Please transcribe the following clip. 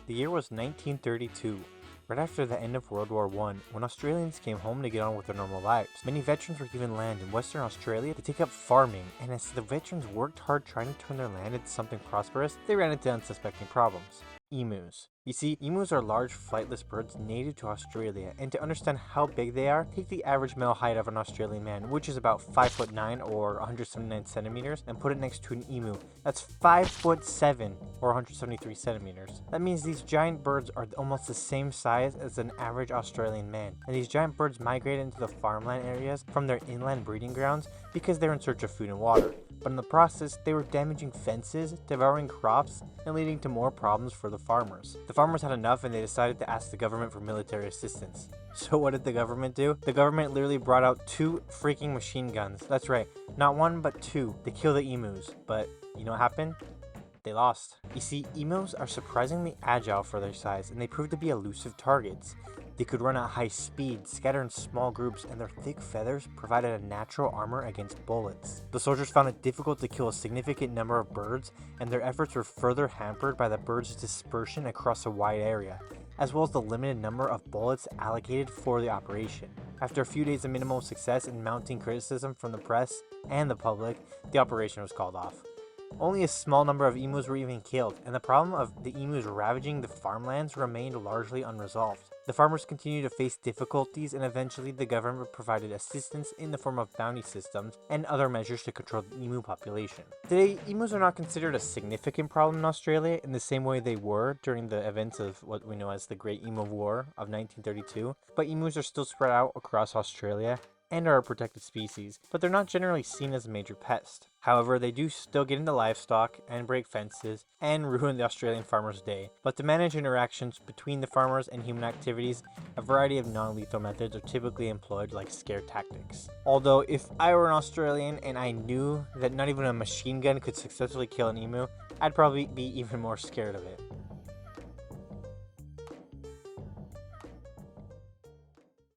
The year was 1932, right after the end of World War I, when Australians came home to get on with their normal lives. Many veterans were given land in Western Australia to take up farming, and as the veterans worked hard trying to turn their land into something prosperous, they ran into unsuspecting problems. Emus. You see, emus are large flightless birds native to Australia, and to understand how big they are, take the average male height of an Australian man, which is about 5'9" or 179 centimeters, and put it next to an emu. That's 5'7" or 173 centimeters. That means these giant birds are almost the same size as an average Australian man, and these giant birds migrate into the farmland areas from their inland breeding grounds because they're in search of food and water. But in the process, they were damaging fences, devouring crops, and leading to more problems for the farmers. The farmers had enough and they decided to ask the government for military assistance. So what did the government do? The government literally brought out 2 freaking machine guns. That's right, not 1 but 2 to kill the emus. But you know what happened? They lost. You see, emus are surprisingly agile for their size, and they prove to be elusive targets. They could run at high speed, scatter in small groups, and their thick feathers provided a natural armor against bullets. The soldiers found it difficult to kill a significant number of birds, and their efforts were further hampered by the birds' dispersion across a wide area, as well as the limited number of bullets allocated for the operation. After a few days of minimal success and mounting criticism from the press and the public, the operation was called off. Only a small number of emus were even killed, and the problem of the emus ravaging the farmlands remained largely unresolved. The farmers continued to face difficulties, and eventually the government provided assistance in the form of bounty systems and other measures to control the emu population. Today, emus are not considered a significant problem in Australia in the same way they were during the events of what we know as the Great Emu War of 1932, but emus are still spread out across Australia and are a protected species, but they're not generally seen as a major pest. However, they do still get into livestock and break fences and ruin the Australian farmer's day. But to manage interactions between the farmers and human activities, a variety of non-lethal methods are typically employed, like scare tactics. Although, if I were an Australian and I knew that not even a machine gun could successfully kill an emu, I'd probably be even more scared of it.